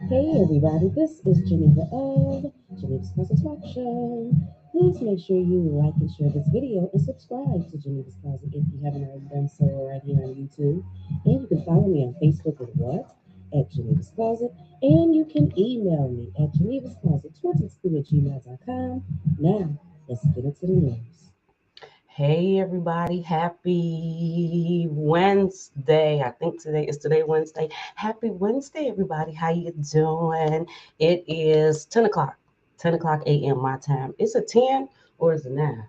Hey everybody, this is Geneva of Geneva's Closet Talk Show. Please make sure you like and share this video and subscribe to Geneva's Closet if you haven't already done so right here on YouTube. And you can follow me on Facebook at what? At Geneva's Closet. And you can email me at Geneva's Closet 22 at gmail.com. Now, let's get into the news. Hey everybody, happy Wednesday. I think today Wednesday. Happy Wednesday, everybody. How you doing? It is 10 o'clock. 10 o'clock a.m. my time. Is it 10 or is it 9?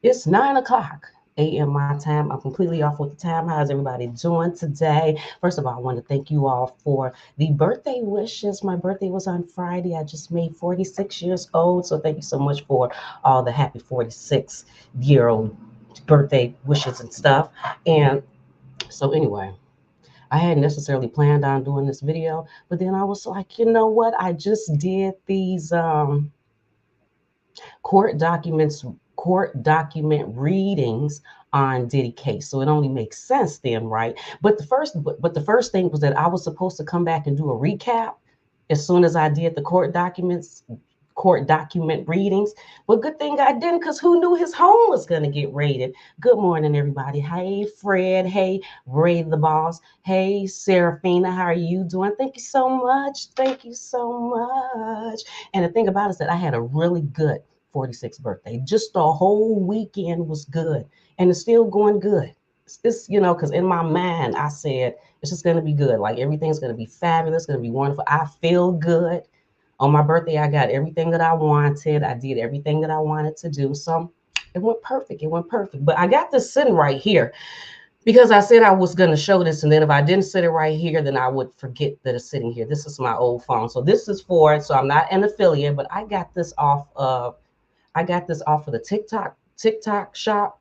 It's 9 o'clock a.m. my time. I'm completely off with the time. How's everybody doing today? First of all, I want to thank you all for the birthday wishes. My birthday was on Friday. I just made 46 years old. So thank you so much for all the happy 46-year-old birthday wishes and stuff. And so anyway, I hadn't necessarily planned on doing this video, but then I was like, you know what? I just did these court documents court document readings on Diddy case. So it only makes sense then, right? But the first thing was that I was supposed to come back and do a recap as soon as I did the court document readings. But good thing I didn't, because who knew his home was going to get raided? Good morning, everybody. Hey, Fred. Hey, Ray the boss. Hey, Serafina. How are you doing? Thank you so much. Thank you so much. And the thing about it is that I had a really good 46th birthday. Just the whole weekend was good. And it's still going good. It's because in my mind, I said, it's just going to be good. Like everything's going to be fabulous, going to be wonderful. I feel good. On my birthday, I got everything that I wanted. I did everything that I wanted to do. So it went perfect. It went perfect. But I got this sitting right here because I said I was going to show this. And then if I didn't sit it right here, then I would forget that it's sitting here. This is my old phone. So this is for it. So I'm not an affiliate, but I got this off of the TikTok shop.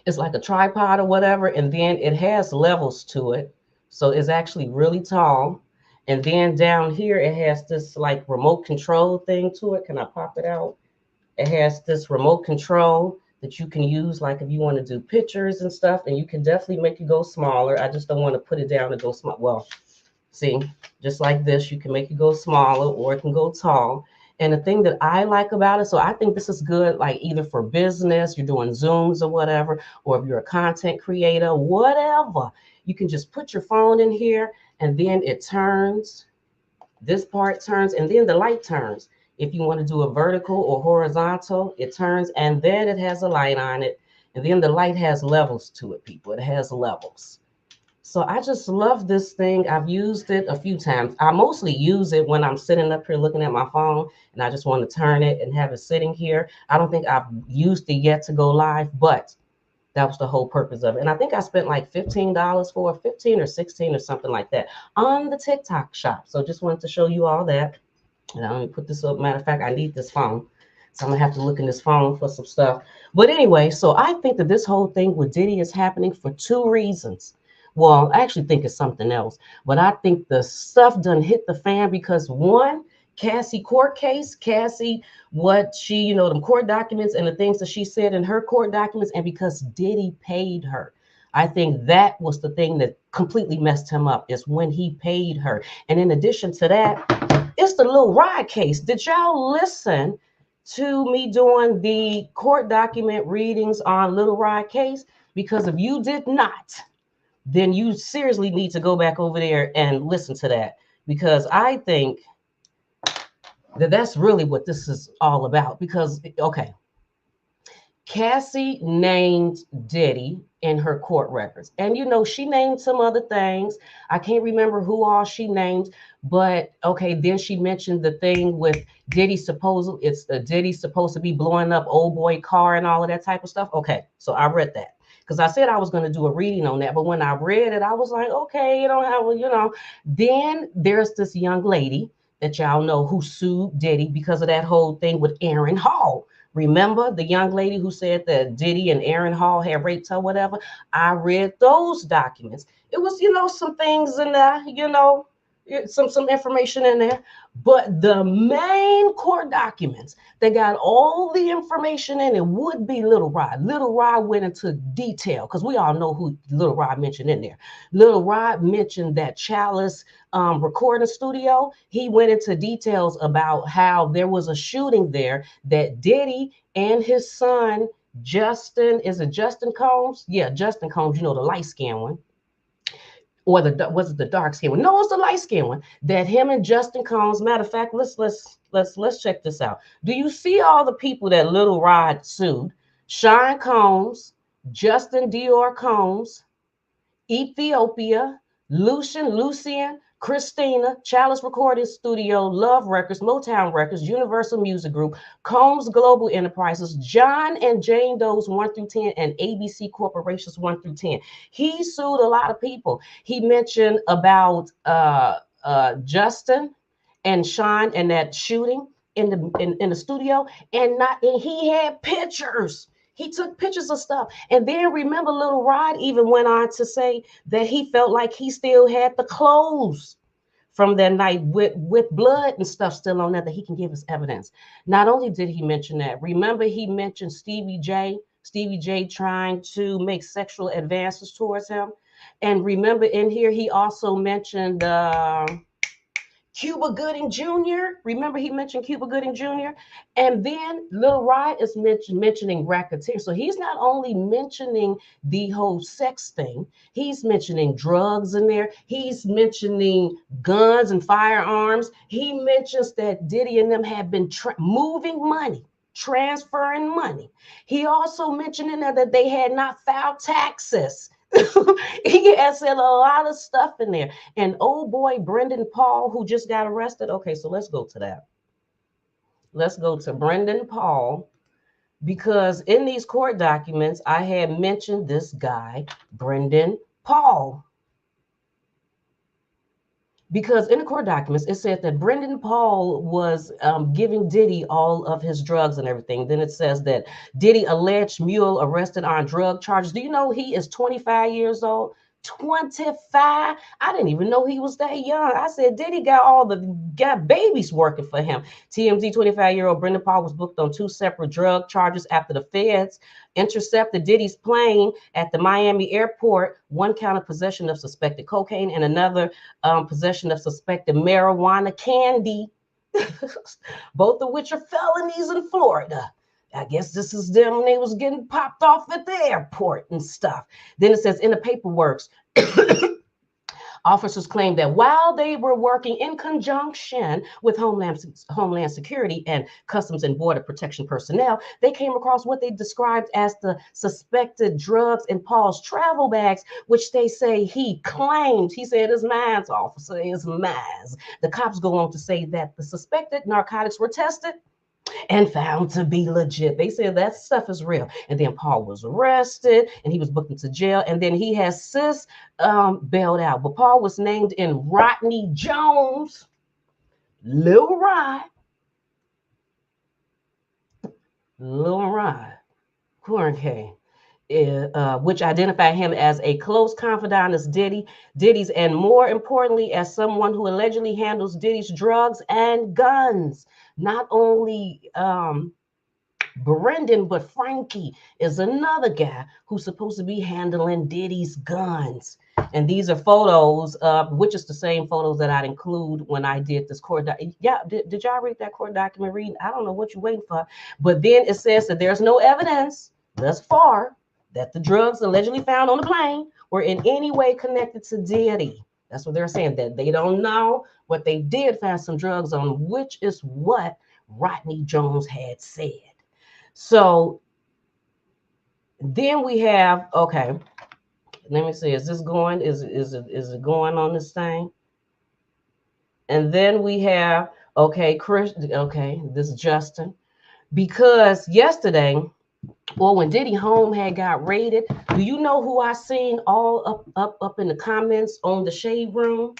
It's like a tripod or whatever, and then it has levels to it. So it's actually really tall. And then down here, it has this like remote control thing to it. Can I pop it out? It has this remote control that you can use, like if you want to do pictures and stuff, and you can definitely make it go smaller. I just don't want to put it down and go small. Well, see, just like this, you can make it go smaller or it can go tall. And the thing that I like about it, so I think this is good, like either for business, you're doing Zooms or whatever, or if you're a content creator, whatever, you can just put your phone in here and then it turns. This part turns and then the light turns. If you want to do a vertical or horizontal, it turns and then it has a light on it. And then the light has levels to it, people. It has levels. So I just love this thing. I've used it a few times. I mostly use it when I'm sitting up here looking at my phone and I just want to turn it and have it sitting here. I don't think I've used it yet to go live, but that was the whole purpose of it. And I think I spent like $15 for 15 or 16 or something like that on the TikTok shop. So just wanted to show you all that. And let me put this up. Matter of fact, I need this phone. So I'm gonna have to look in this phone for some stuff. But anyway, so I think that this whole thing with Diddy is happening for two reasons. Well, I actually think it's something else. But I think the stuff done hit the fan because one, Cassie court case, Cassie, what she, them court documents and the things that she said in her court documents, and because Diddy paid her. I think that was the thing that completely messed him up, is when he paid her. And in addition to that, it's the Lil Rod case. Did y'all listen to me doing the court document readings on Little Rod case? Because if you did not, then you seriously need to go back over there and listen to that. Because I think that that's really what this is all about. Because, okay, Cassie named Diddy in her court records. And she named some other things. I can't remember who all she named, but okay, then she mentioned the thing with Diddy supposed to be blowing up old boy car and all of that type of stuff. Okay, so I read that. Because I said I was going to do a reading on that, but when I read it, I was like, okay, Then there's this young lady that y'all know who sued Diddy because of that whole thing with Aaron Hall. Remember the young lady who said that Diddy and Aaron Hall had raped her, whatever? I read those documents. It was, some things in there, some information in there. But the main court documents that got all the information in it would be Little Rod. Little Rod went into detail because we all know who Little Rod mentioned in there. Little Rod mentioned that Chalice recording studio. He went into details about how there was a shooting there that Diddy and his son Justin, is it Justin Combs? Yeah, Justin Combs, you know, the light skinned one, or was it the dark skin one? No, it's the light skin one. That him and Justin Combs. Matter of fact, let's check this out. Do you see all the people that Little Rod sued? Sean Combs, Justin Dior Combs, Ethiopia, Lucian, Christina, Chalice Recording Studio, Love Records, Motown Records, Universal Music Group, Combs Global Enterprises, John and Jane Doe's 1 through 10, and ABC Corporations 1 through 10. He sued a lot of people. He mentioned about Justin and Sean and that shooting in the studio, and he had pictures. He took pictures of stuff. And then remember, Little Rod even went on to say that he felt like he still had the clothes from that night with blood and stuff still on there that he can give as evidence. Not only did he mention that, remember he mentioned Stevie J trying to make sexual advances towards him. And remember in here, he also mentioned Cuba Gooding Jr. Remember, he mentioned Cuba Gooding Jr. And then Lil Rod is mentioning racketeer. So he's not only mentioning the whole sex thing, he's mentioning drugs in there. He's mentioning guns and firearms. He mentions that Diddy and them have been moving money, transferring money. He also mentioned in there that they had not filed taxes. He has said a lot of stuff in there. And old boy Brendan Paul, who just got arrested. Okay, so let's go to that. Let's go to Brendan Paul, because in these court documents, I had mentioned this guy, Brendan Paul. Because in the court documents, it said that Brendan Paul was giving Diddy all of his drugs and everything. Then it says that Diddy alleged Mule arrested on drug charges. Do you know he is 25 years old? 25. I didn't even know he was that young. I said, Diddy got babies working for him. TMZ 25-year-old Brendan Paul was booked on 2 separate drug charges after the feds intercepted Diddy's plane at the Miami airport. 1 count of possession of suspected cocaine and another possession of suspected marijuana candy, both of which are felonies in Florida. I guess this is them when they was getting popped off at the airport and stuff. Then it says in the paperwork, officers claimed that while they were working in conjunction with Homeland Security and Customs and Border Protection personnel, they came across what they described as the suspected drugs in Paul's travel bags, which they say he claimed. He said, "It's mine, officer, it's mine." The cops go on to say that the suspected narcotics were tested and found to be legit. They said that stuff is real. And then Paul was arrested and he was booked into jail. And then he has since bailed out. But Paul was named in Rodney Jones, Lil Rod, Quarantine, which identified him as a close confidant of Diddy's, and more importantly, as someone who allegedly handles Diddy's drugs and guns. Not only Brendan, but Frankie is another guy who's supposed to be handling Diddy's guns. And these are photos, which is the same photos that I'd include when I did this court. Yeah, did y'all read that court document reading? I don't know what you're waiting for. But then it says that there's no evidence thus far that the drugs allegedly found on the plane were in any way connected to Diddy. That's what they're saying, that they don't know, but they did find some drugs on, which is what Rodney Jones had said. So then we have, okay, let me see, is this going, is it going on this thing? And then we have, okay, this is Justin. Because yesterday, well, when Diddy home had got raided, do you know who I seen all up in the comments on the Shade Room?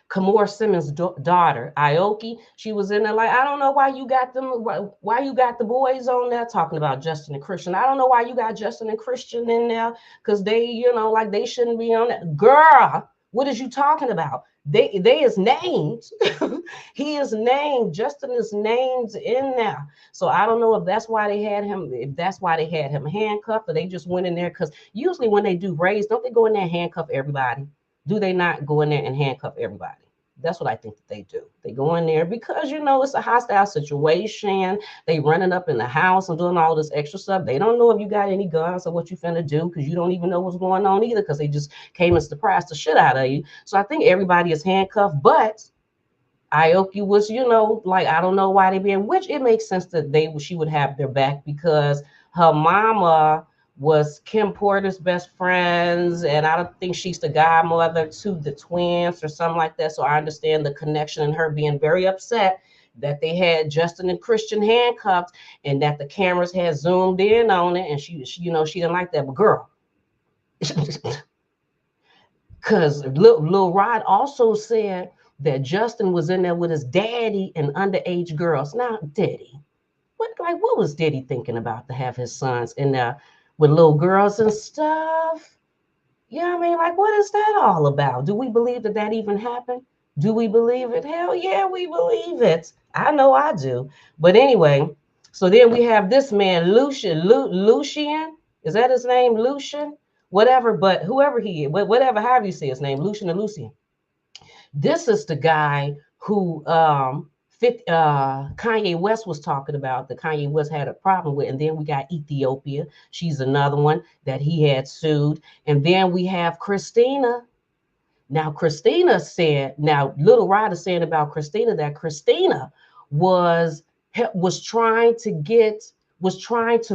Kamora Simmons' daughter, Aoki, she was in there like, I don't know why you got them, why you got the boys on there talking about Justin and Christian. I don't know why you got Justin and Christian in there because they, like they shouldn't be on that. Girl, what is you talking about? They is named. He is named. Justin is named in there. So I don't know if that's why they had him, if that's why they had him handcuffed, or they just went in there because usually when they do raids, don't they go in there and handcuff everybody? Do they not go in there and handcuff everybody? That's what I think that they do. They go in there because it's a hostile situation. They running up in the house and doing all this extra stuff. They don't know if you got any guns or what you finna do because you don't even know what's going on either because they just came and surprised the shit out of you. So I think everybody is handcuffed, but Aoki was, like I don't know why they being, which it makes sense that she would have their back because her mama was Kim Porter's best friends, and I don't think she's the godmother to the twins or something like that. So I understand the connection and her being very upset that they had Justin and Christian handcuffed and that the cameras had zoomed in on it, and she she didn't like that. But girl, because Lil Rod also said that Justin was in there with his daddy and underage girls. Now, Diddy, what was Diddy thinking about to have his sons in there with little girls and stuff? Yeah, I mean, like, what is that all about? Do we believe that that even happened? Do we believe it? Hell yeah, we believe it. I know I do. But anyway, so then we have this man, Lucian. Is that his name, Lucian? Whatever, but whoever he is, whatever, however you say his name, Lucian or Lucian. This is the guy who Kanye West was talking about, that Kanye West had a problem with. And then we got Ethiopia. She's another one that he had sued. And then we have Christina. Now, Christina said, now Little Rod is saying about Christina that Christina was trying to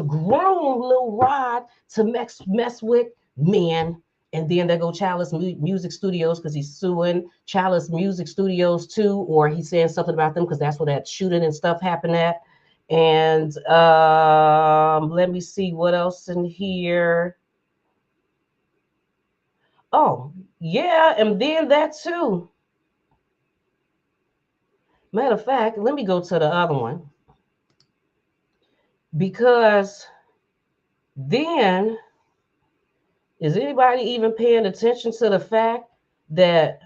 groom Lil Rod to mess with men. And then there go Chalice Music Studios because he's suing Chalice Music Studios too, or he's saying something about them because that's where that shooting and stuff happened at. And let me see what else in here. Oh, yeah, and then that too. Matter of fact, let me go to the other one. Because then, is anybody even paying attention to the fact that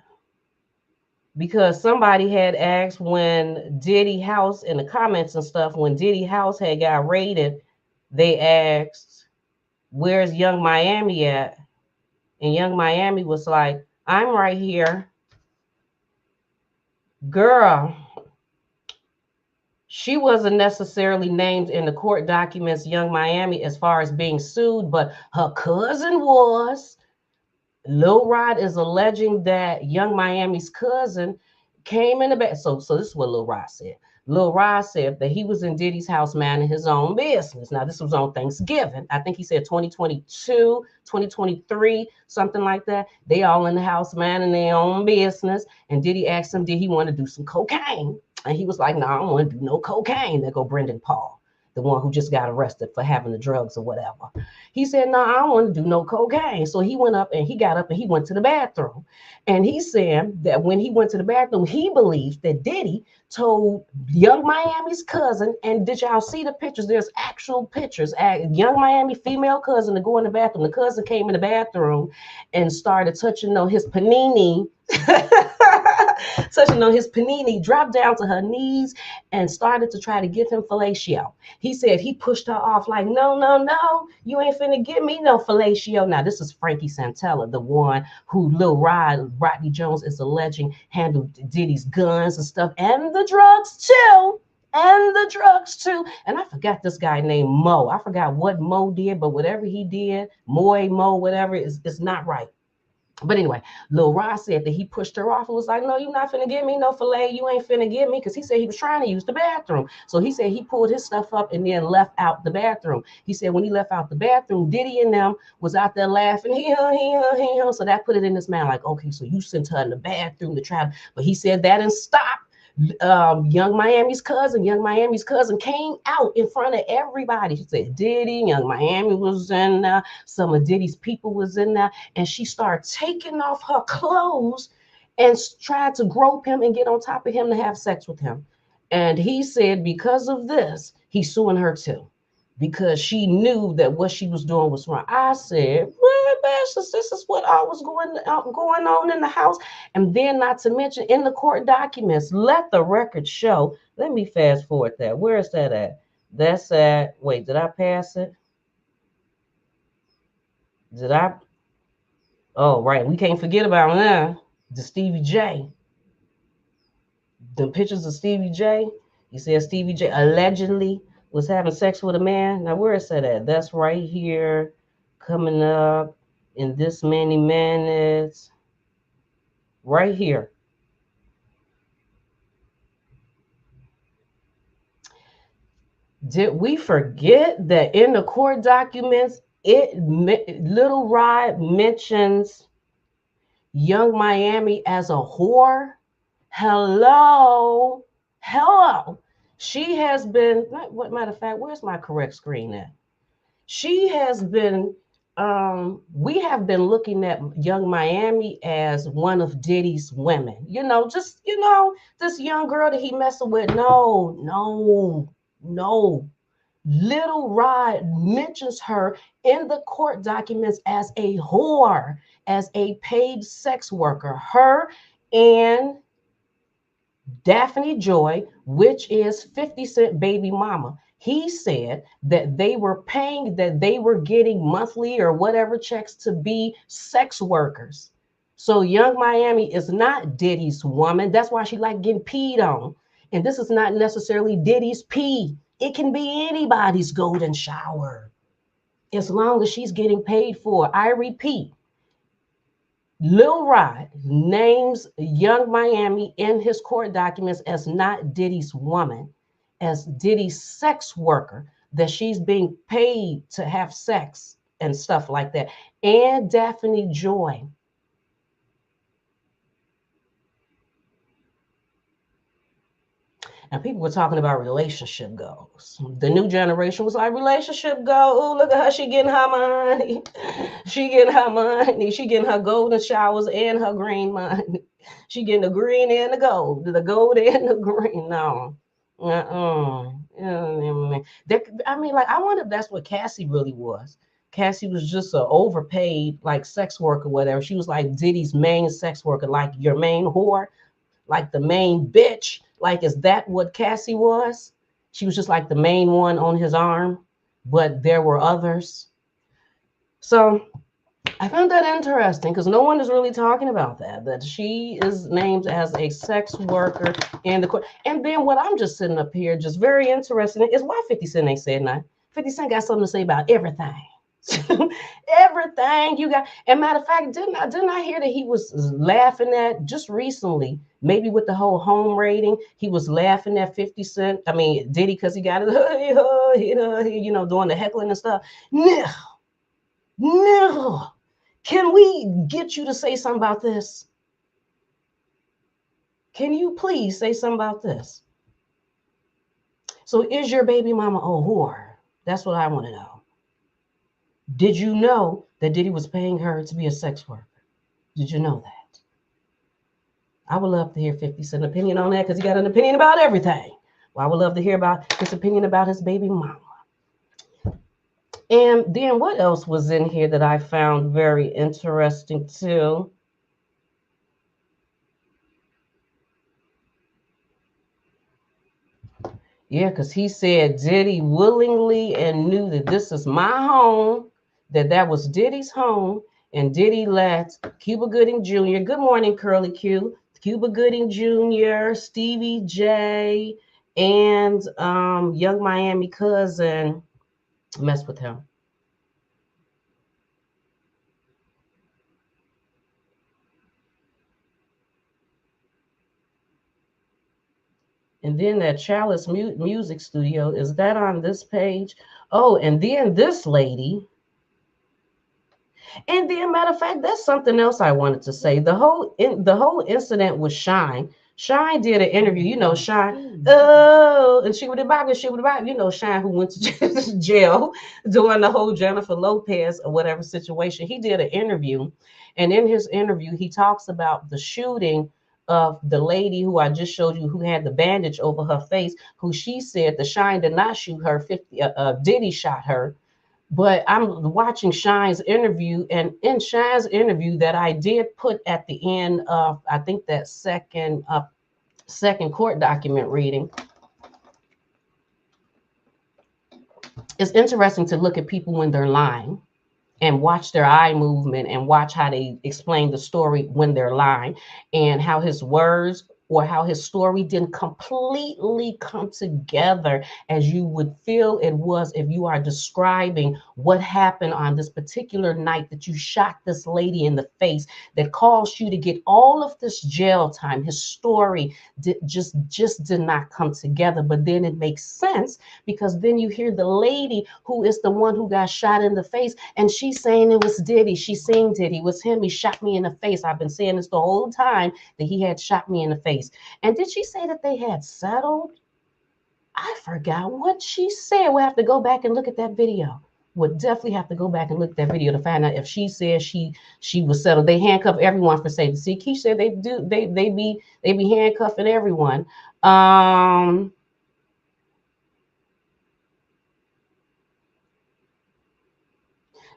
because somebody had asked when Diddy house in the comments and stuff, when Diddy house had got raided, they asked, where's Young Miami at? And Young Miami was like, I'm right here. Girl, she wasn't necessarily named in the court documents, Young Miami, as far as being sued, but her cousin was. Lil Rod is alleging that Young Miami's cousin came in the back. So this is what Lil Rod said. Lil Rod said that he was in Diddy's house minding his own business. Now, this was on Thanksgiving. I think he said 2022, 2023, something like that. They all in the house minding their own business. And Diddy asked him, did he want to do some cocaine? And he was like, no, I don't want to do no cocaine. There go Brendan Paul, the one who just got arrested for having the drugs or whatever. He said, no, I don't want to do no cocaine. So he got up and he went to the bathroom. And he said that when he went to the bathroom, he believed that Diddy told Young Miami's cousin, and did y'all see the pictures? There's actual pictures. Young Miami female cousin to go in the bathroom. The cousin came in the bathroom and started touching on his panini. Touching on his panini, dropped down to her knees and started to try to give him fellatio. He said he pushed her off like, no, you ain't finna give me no fellatio. Now, this is Frankie Santella, the one who Lil Rodney Jones is alleging handled Diddy's guns and stuff, and the drugs too. And I forgot this guy named Mo. I forgot what Mo did, but whatever he did, Mo, whatever, it's not right. But anyway, Lil Rod said that he pushed her off and was like, no, you're not finna give me no filet. You ain't finna give me, because he said he was trying to use the bathroom. So he said he pulled his stuff up and then left out the bathroom. He said when he left out the bathroom, Diddy and them was out there laughing. So that put it in his mind like, okay, so you sent her in the bathroom to try. But he said that didn't stop. Young Miami's cousin came out in front of everybody. She said Diddy, Young Miami was in some of Diddy's people was in there, and she started taking off her clothes and tried to grope him and get on top of him to have sex with him. And he said because of this, he's suing her too, because she knew that what she was doing was wrong. I said, "Really, Bashes, this is what I was going on in the house." And then, not to mention, in the court documents, let the record show. Let me fast forward that. Where is that at? That's at. Wait, did I pass it? Did I? Oh, right. We can't forget about that. The Stevie J. The pictures of Stevie J. He said Stevie J allegedly was having sex with a man. Now, where is that at? That's right here, coming up in this many minutes. Right here. Did we forget that in the court documents, Little Rod mentions Young Miami as a whore? Hello, hello. She has been. What matter of fact? Where's my correct screen at? She has been. We have been looking at Young Miami as one of Diddy's women. Just this young girl that he messing with. No, no, no. Little Rod mentions her in the court documents as a whore, as a paid sex worker. Her and Daphne Joy, which is 50 Cent baby mama. He said that they were getting monthly or whatever checks to be sex workers. So Young Miami is not Diddy's woman. That's why she like getting peed on. And this is not necessarily Diddy's pee. It can be anybody's golden shower as long as she's getting paid for. I repeat, Lil Rod names Young Miami in his court documents as not Diddy's woman, as Diddy's sex worker, that she's being paid to have sex and stuff like that. And Daphne Joy. And people were talking about relationship goals. The new generation was like, relationship goal. Look at her. She getting her money. She getting her money. She getting her golden showers and her green money. She getting the green and the gold. The gold and the green. No. I wonder if that's what Cassie really was. Cassie was just an overpaid, like, sex worker, whatever. She was like Diddy's main sex worker, like your main whore, like the main bitch. Like, is that what Cassie was? She was just like the main one on his arm, but there were others. So I found that interesting because no one is really talking about that she is named as a sex worker in the court. And then what I'm just sitting up here, just very interesting, is why 50 Cent ain't said nothing. 50 Cent got something to say about everything. Everything you got. And matter of fact, didn't I hear that he was laughing at just recently, maybe with the whole home rating, he was laughing at 50 Cent. I mean, Diddy, because he got it, doing the heckling and stuff. No, no. Can we get you to say something about this? Can you please say something about this? So is your baby mama a whore? That's what I want to know. Did you know that Diddy was paying her to be a sex worker? Did you know that? I would love to hear 50 Cent's opinion on that because he got an opinion about everything. Well, I would love to hear about his opinion about his baby mama. And then what else was in here that I found very interesting too? Yeah, because he said Diddy willingly and knew that this is my home, that was Diddy's home, and Diddy let Cuba Gooding Jr., good morning, Curly Q, Cuba Gooding Jr., Stevie J, and Young Miami cousin mess with him. And then that Chalice Music Studio, is that on this page? Oh, and then this lady. And then, matter of fact, that's something else I wanted to say. The whole incident with Shine. Shine did an interview, you know, Shine, Mm. oh, and she would have, you know, Shine who went to jail during the whole Jennifer Lopez or whatever situation. He did an interview, and in his interview, he talks about the shooting of the lady who I just showed you, who had the bandage over her face, who she said the Shine did not shoot her. Diddy shot her. But I'm watching Shine's interview, and in Shine's interview that I did put at the end of, I think that second court document reading, it's interesting to look at people when they're lying and watch their eye movement and watch how they explain the story when they're lying, and how his words or how his story didn't completely come together as you would feel it was if you are describing what happened on this particular night that you shot this lady in the face that caused you to get all of this jail time. His story just did not come together, but then it makes sense because then you hear the lady who is the one who got shot in the face, and she's saying it was Diddy. She's saying Diddy, it was him. He shot me in the face. I've been saying this the whole time that he had shot me in the face. And did she say that they had settled? I forgot what she said. We'll have to go back and look at that video. We'll definitely have to go back and look at that video to find out if she said she was settled. They handcuff everyone for safety. See, Keisha said they be handcuffing everyone.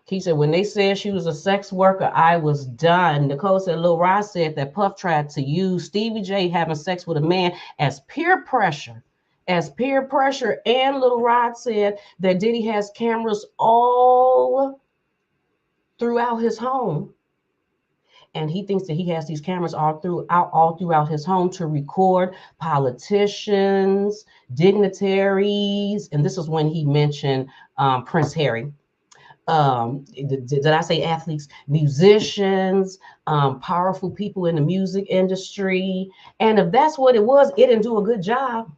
He said, when they said she was a sex worker, I was done. Nicole said, Lil Rod said that Puff tried to use Stevie J having sex with a man as peer pressure. As peer pressure. And Lil Rod said that Diddy has cameras all throughout his home. And he thinks that he has these cameras all throughout his home to record politicians, dignitaries. And this is when he mentioned Prince Harry. Did I say athletes, musicians, powerful people in the music industry? And if that's what it was, it didn't do a good job.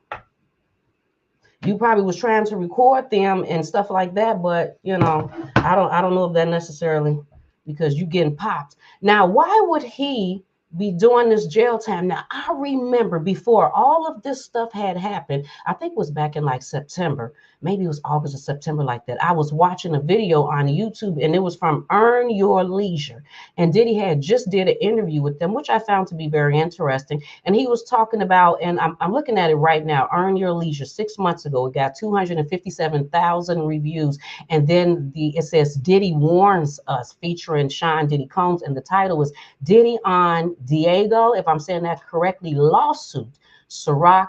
You probably was trying to record them and stuff like that, but you know, I don't know if that necessarily, because you getting popped. Now, why would he be doing this jail time? Now, I remember before all of this stuff had happened, I think it was back in like September, maybe it was August or September like that. I was watching a video on YouTube, and it was from Earn Your Leisure. And Diddy had just did an interview with them, which I found to be very interesting. And he was talking about, and I'm looking at it right now, Earn Your Leisure, 6 months ago, it got 257,000 reviews. And then it says Diddy Warns Us, featuring Sean Diddy Combs. And the title is Diddy on Diego, if I'm saying that correctly, lawsuit. Ciroc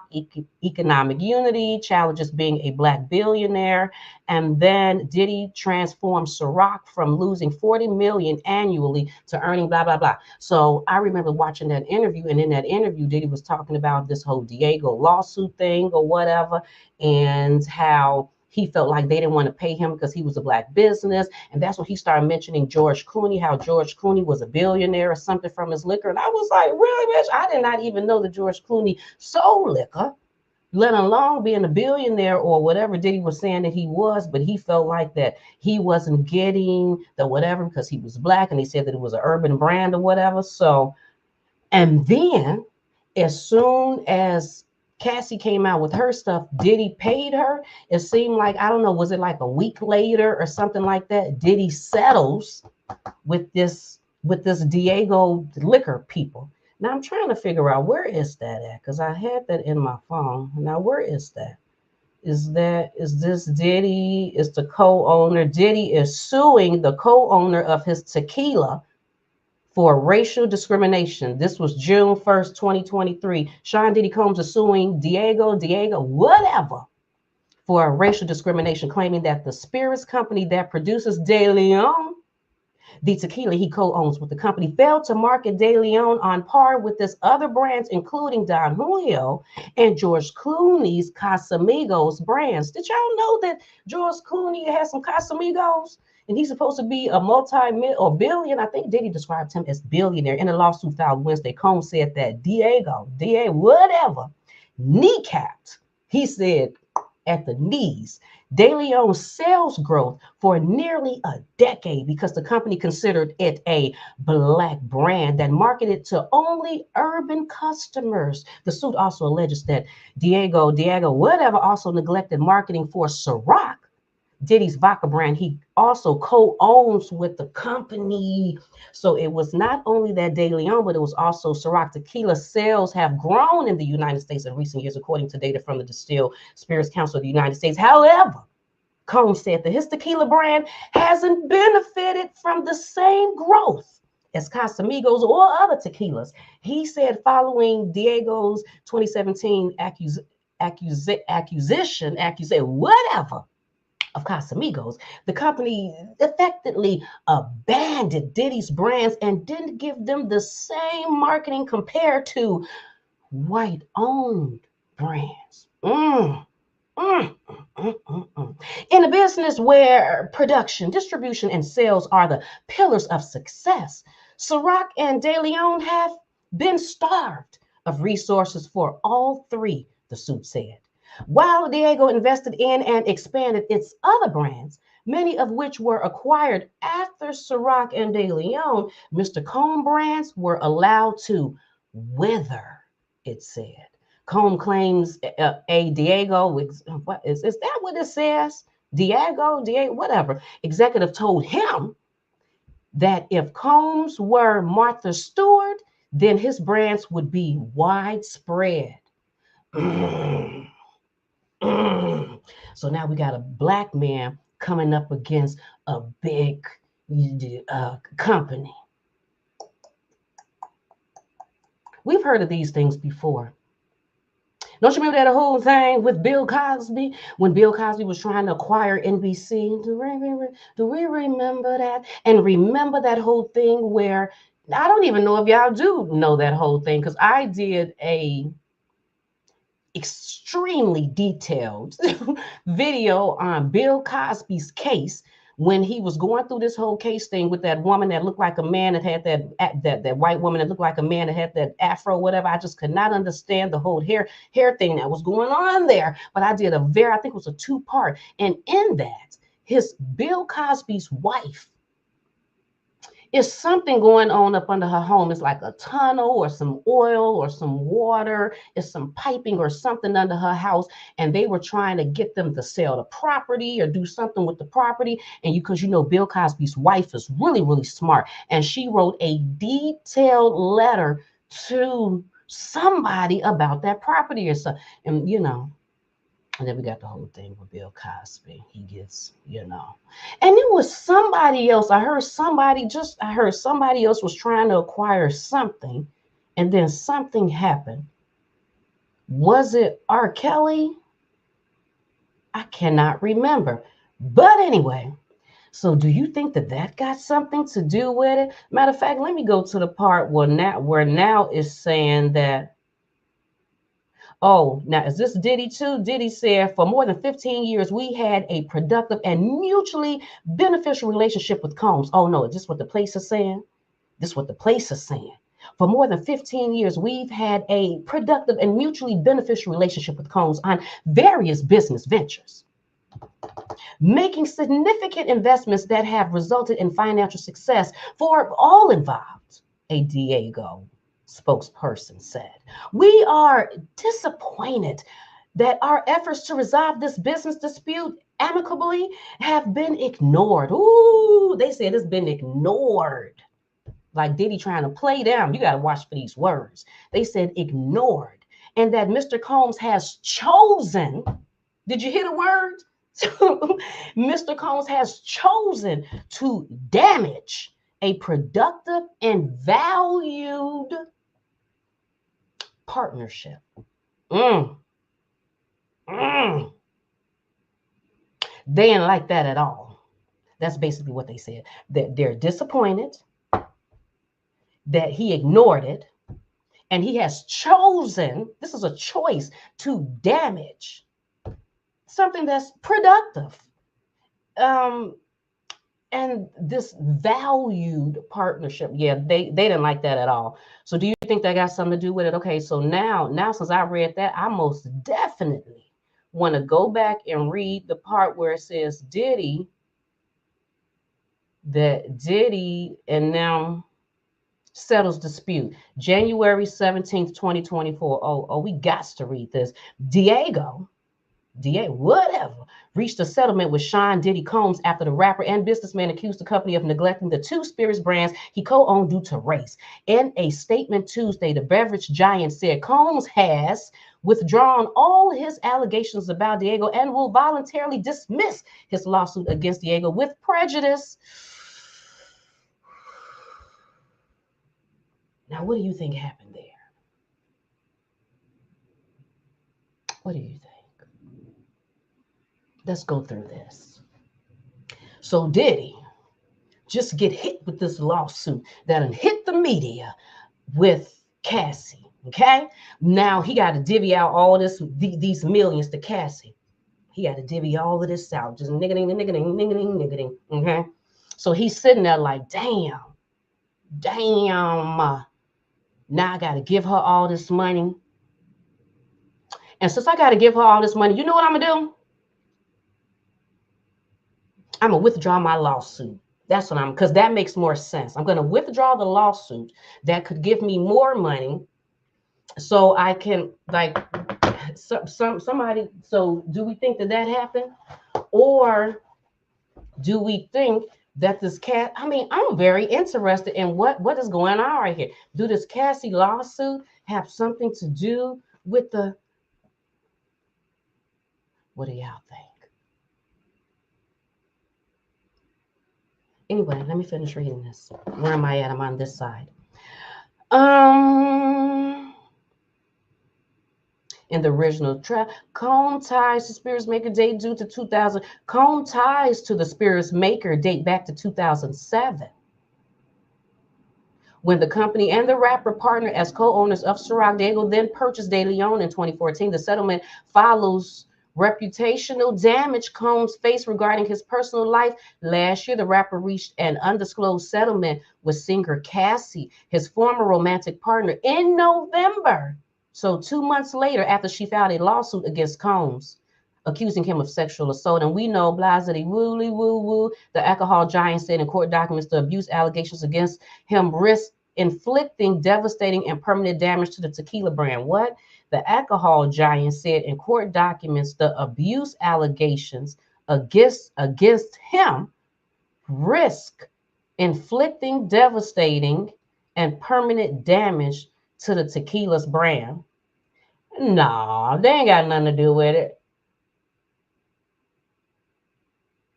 economic unity, challenges being a black billionaire. And then Diddy transformed Ciroc from losing 40 million annually to earning blah, blah, blah. So I remember watching that interview. And in that interview, Diddy was talking about this whole Diego lawsuit thing or whatever, and how he felt like they didn't want to pay him because he was a black business. And that's when he started mentioning George Clooney, how George Clooney was a billionaire or something from his liquor. And I was like, really, bitch? I did not even know that George Clooney sold liquor, let alone being a billionaire or whatever Diddy was saying that he was. But he felt like that he wasn't getting the whatever because he was black. And he said that it was an urban brand or whatever. So, and then as soon as Cassie came out with her stuff, Diddy paid her. It seemed like, I don't know, was it like a week later or something like that? Diddy settles with this Diego liquor people. Now I'm trying to figure out, where is that at? Because I had that in my phone. Now where is that? Is this Diddy? Is the co-owner? Diddy is suing the co-owner of his tequila for racial discrimination. This was June 1st, 2023. Sean Diddy Combs is suing Diego, whatever, for racial discrimination, claiming that the spirits company that produces De Leon, the tequila he co-owns with the company, failed to market De Leon on par with his other brands, including Don Julio and George Clooney's Casamigos brands. Did y'all know that George Clooney has some Casamigos? And he's supposed to be a or billion. I think Diddy described him as billionaire in a lawsuit filed Wednesday. Combs said that Diego, whatever, kneecapped. He said at the knees. De Leon's sales growth for nearly a decade because the company considered it a black brand that marketed to only urban customers. The suit also alleges that Diego, whatever, also neglected marketing for Ciroc, Diddy's vodka brand. He also co-owns with the company. So it was not only that De Leon, but it was also Ciroc. Tequila sales have grown in the United States in recent years, according to data from the Distilled Spirits Council of the United States. However, Combs said that his tequila brand hasn't benefited from the same growth as Casamigos or other tequilas. He said following Diego's 2017 whatever, of Casamigos, the company effectively abandoned Diddy's brands and didn't give them the same marketing compared to white-owned brands. Mm, In a business where production, distribution, and sales are the pillars of success, Ciroc and De Leon have been starved of resources for all three, the suit said. While Diego invested in and expanded its other brands, many of which were acquired after Ciroc and De Leon, Mr. Combs brands were allowed to wither, it said. Combe claims a Diego, what is that what it says? Diego, whatever. Executive told him that if Combs were Martha Stewart, then his brands would be widespread. Mm, So now we got a black man coming up against a big company. We've heard of these things before. Don't you remember that whole thing with Bill Cosby when Bill Cosby was trying to acquire NBC? Do we remember that? And remember that whole thing where I don't even know if y'all do know that whole thing because I did a extremely detailed video on Bill Cosby's case when he was going through this whole case thing with that woman that looked like a man that had that white woman that looked like a man that had that afro, whatever. I just could not understand the whole hair thing that was going on there. But I did I think it was a 2-part. And in that, his Bill Cosby's wife, it's something going on up under her home. It's like a tunnel or some oil or some water. It's some piping or something under her house. And they were trying to get them to sell the property or do something with the property. And because Bill Cosby's wife is really, really smart. And she wrote a detailed letter to somebody about that property or something. And and then we got the whole thing with Bill Cosby. He gets, And it was somebody else. I heard somebody else was trying to acquire something, and then something happened. Was it R. Kelly? I cannot remember. But anyway, so do you think that got something to do with it? Matter of fact, let me go to the part where now is saying that. Oh, now is this Diddy too? Diddy said, for more than 15 years, we had a productive and mutually beneficial relationship with Combs. Oh, no, is this what the place is saying? This is what the place is saying. For more than 15 years, we've had a productive and mutually beneficial relationship with Combs on various business ventures, making significant investments that have resulted in financial success for all involved, a Diego spokesperson said. We are disappointed that our efforts to resolve this business dispute amicably have been ignored. Ooh, they said it's been ignored. Like Diddy trying to play them. You got to watch for these words. They said ignored. And that Mr. Combs has chosen. Did you hear the word? Mr. Combs has chosen to damage a productive and valued partnership. Mm. They didn't like that at all. That's basically what they said. That they're disappointed, that he ignored it, and he has chosen, this is a choice, to damage something that's productive. And this valued partnership, yeah, they didn't like that at all. So do you think that got something to do with it? Okay, so now since I read that, I most definitely want to go back and read the part where it says Diddy, that Diddy and now settles dispute. January 17th, 2024. Oh, we got to read this. Diego, whatever, reached a settlement with Sean Diddy Combs after the rapper and businessman accused the company of neglecting the two spirits brands he co-owned due to race. In a statement Tuesday, the beverage giant said Combs has withdrawn all his allegations about Diego and will voluntarily dismiss his lawsuit against Diego with prejudice. Now, what do you think happened there? What do you think? Let's go through this. So Diddy just get hit with this lawsuit that'll hit the media with Cassie. Okay, now he got to divvy out all these millions to Cassie. He got to divvy all of this out, just nigga-ding, nigga-ding, nigga-ding, nigga-ding. Okay, so he's sitting there like, damn. Now I got to give her all this money. And since I got to give her all this money, you know what I'm gonna do? I'm gonna withdraw my lawsuit. That's what because that makes more sense. I'm gonna withdraw the lawsuit that could give me more money, so I can somebody. So do we think that happened, or do we think that this cat? I mean, I'm very interested in what is going on right here. Do this Cassie lawsuit have something to do with the? What do y'all think? Anyway, let me finish reading this. Where am I at? I'm on this side. In the original track, Comb ties to Spirits Maker date due to 2000. Comb ties to the Spirits Maker date back to 2007, when the company and the rapper partnered as co-owners of Ciroc. Diego then purchased De Leon in 2014. The settlement follows reputational damage Combs faced regarding his personal life. Last year, the rapper reached an undisclosed settlement with singer Cassie, his former romantic partner, in November. So 2 months later, after she filed a lawsuit against Combs, accusing him of sexual assault. And we know, blasity, wooly, woo, woo, the alcohol giant said in court documents the abuse allegations against him risk inflicting devastating and permanent damage to the tequila brand. What? The alcohol giant said in court documents the abuse allegations against him risk inflicting devastating and permanent damage to the tequila's brand. Nah, they ain't got nothing to do with it.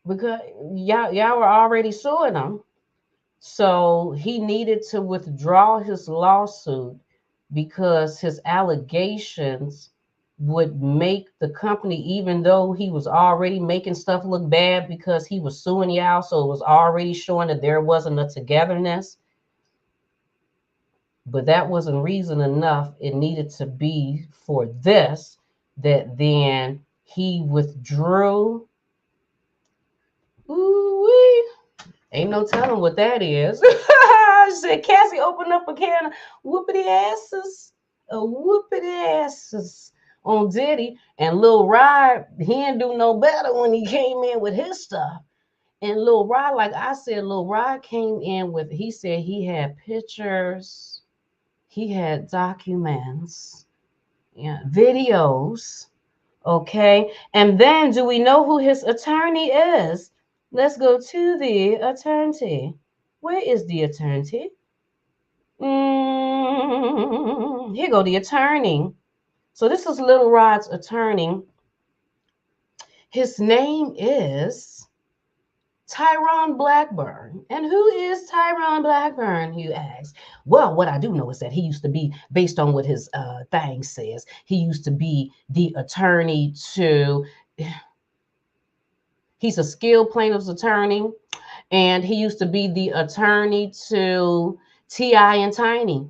Because y'all were already suing him. So he needed to withdraw his lawsuit because his allegations would make the company, even though he was already making stuff look bad because he was suing y'all, so it was already showing that there wasn't a togetherness. But that wasn't reason enough. It needed to be for this, that then he withdrew. Ooh-wee. Ain't no telling what that is. Said Cassie opened up a can of whoopity asses on Diddy, and Lil Rod, he didn't do no better when he came in with his stuff. And Lil Rod, like I said, Lil Rod came in with, he said he had pictures, he had documents, yeah, videos, okay? And then do we know who his attorney is? Let's go to the attorney. Where is the attorney? Here go the attorney. So this is Lil Rod's attorney. His name is Tyrone Blackburn. And who is Tyrone Blackburn, you ask? Well, what I do know is that he used to be, based on what his thing says, he used to be the attorney to, he's a skilled plaintiff's attorney, and he used to be the attorney to T.I. and Tiny.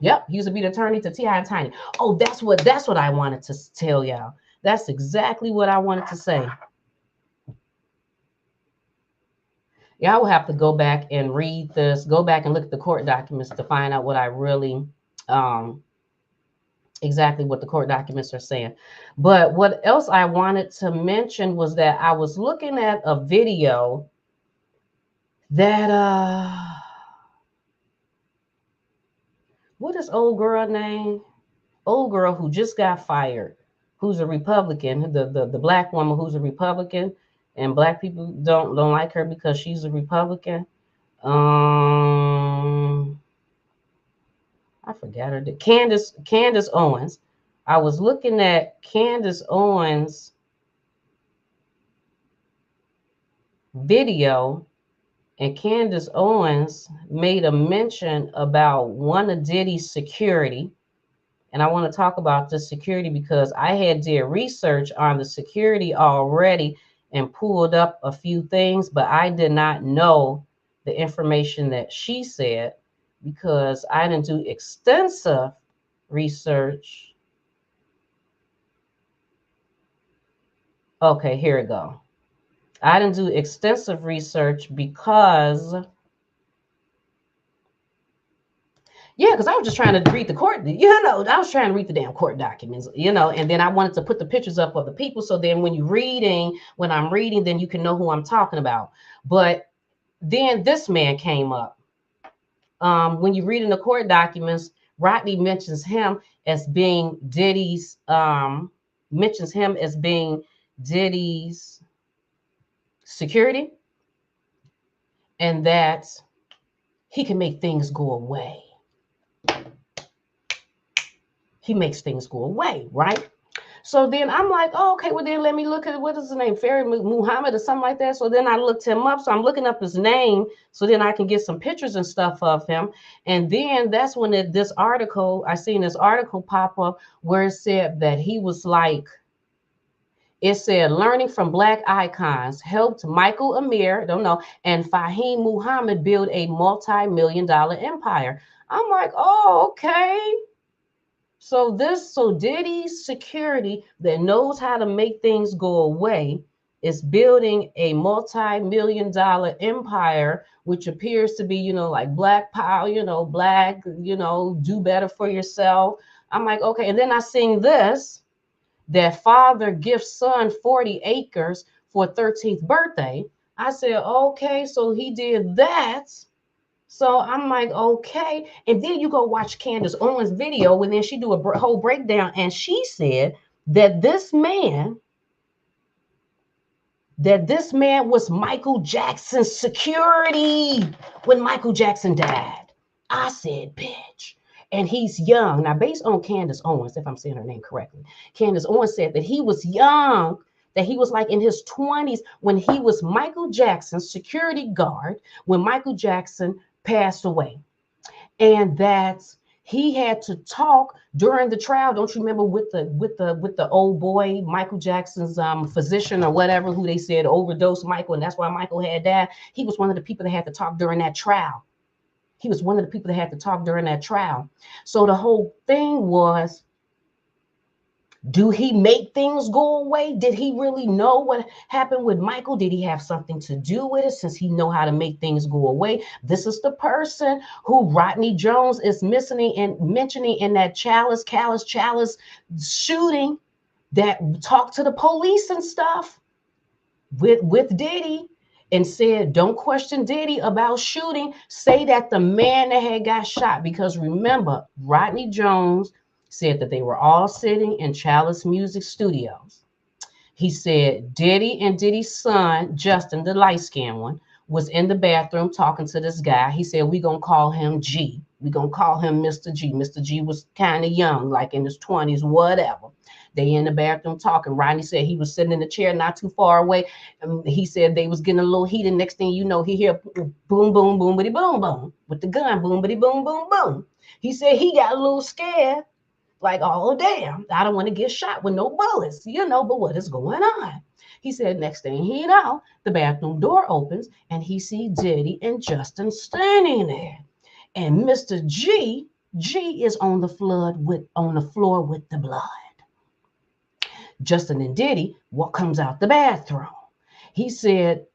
Yep, he used to be the attorney to T.I. and Tiny. Oh, that's what I wanted to tell y'all. That's exactly what I wanted to say. Y'all will have to go back and read this, go back and look at the court documents to find out what I really exactly what the court documents are saying. But what else I wanted to mention was that I was looking at a video that what is old girl name? Old girl who just got fired, who's a Republican, the black woman who's a Republican, and black people don't like her because she's a Republican. Um, I forgot her. Candace Owens. I was looking at Candace Owens' video, and Candace Owens made a mention about one of Diddy's security. And I want to talk about the security because I had did research on the security already and pulled up a few things, but I did not know the information that she said because I didn't do extensive research. Okay, here we go. I didn't do extensive research because because I was just trying to read the court, I was trying to read the damn court documents, and then I wanted to put the pictures up of the people. So then when I'm reading, then you can know who I'm talking about. But then this man came up. When you read in the court documents, Rodney mentions him as being Diddy's security, and that he can make things go away. He makes things go away, right? So then I'm like, oh, okay, well then let me look at what is his name, Ferry Muhammad or something like that. So then I looked him up. So I'm looking up his name so then I can get some pictures and stuff of him. And then that's when I seen this article pop up where it said that he was like, it said learning from black icons helped Michael Amir, don't know, and Fahim Muhammad build a multi-million-dollar empire. I'm like, oh, okay. So Diddy's security that knows how to make things go away is building a multi-million-dollar empire, which appears to be, like black power, black, do better for yourself. I'm like, okay. And then I seen this, that father gifts son 40 acres for 13th birthday. I said, okay, so he did that. So I'm like, okay. And then you go watch Candace Owens' video, and then she do a whole breakdown, and she said that this man was Michael Jackson's security when Michael Jackson died. I said, bitch. And he's young. Now, based on Candace Owens, if I'm saying her name correctly, Candace Owens said that he was young, that he was like in his 20s when he was Michael Jackson's security guard when Michael Jackson passed away, and that he had to talk during the trial. Don't you remember with the old boy Michael Jackson's physician or whatever, who they said overdosed Michael, and that's why Michael had died? He was one of the people that had to talk during that trial. He was one of the people that had to talk during that trial. So the whole thing was, do he make things go away? Did he really know what happened with Michael? Did he have something to do with it since he know how to make things go away? This is the person who Rodney Jones is mentioning in that Chalice shooting, that talked to the police and stuff with Diddy and said, don't question Diddy about shooting. Say that the man that had got shot, because remember, Rodney Jones said that they were all sitting in Chalice Music Studios. He said Diddy and Diddy's son, Justin, the light-skinned one, was in the bathroom talking to this guy. He said, we're going to call him G. We're going to call him Mr. G. Mr. G was kind of young, like in his 20s, whatever. They in the bathroom talking. Rodney said he was sitting in the chair not too far away. He said they was getting a little heated. Next thing you know, he hear boom, boom, boom, bitty, boom, boom, with the gun, boom, bitty, boom, boom, boom. He said he got a little scared. Like, oh, damn, I don't want to get shot with no bullets, but what is going on? He said, next thing he know, the bathroom door opens and he see Diddy and Justin standing there. And Mr. G is on the floor with the blood. Justin and Diddy, what comes out the bathroom? He said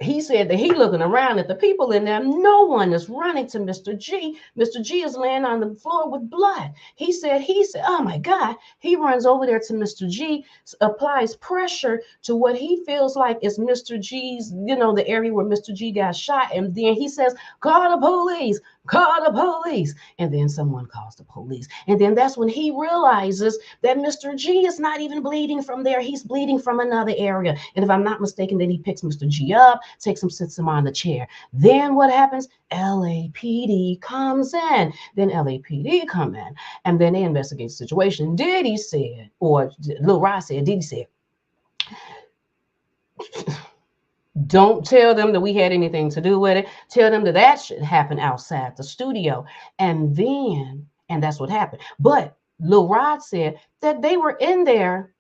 he said that he looking around at the people in there. No one is running to Mr. G. Mr. G is laying on the floor with blood. He said, oh my God. He runs over there to Mr. G, applies pressure to what he feels like is Mr. G's, the area where Mr. G got shot. And then he says, call the police, call the police. And then someone calls the police. And then that's when he realizes that Mr. G is not even bleeding from there. He's bleeding from another area. And if I'm not mistaken, then he picks Mr. G up, takes him, sits him on the chair. Then what happens? LAPD comes in. Then LAPD come in. And then they investigate the situation. Diddy said, or Lil Rod said, Diddy said, don't tell them that we had anything to do with it. Tell them that that shit happened outside the studio. And that's what happened. But Lil Rod said that they were in there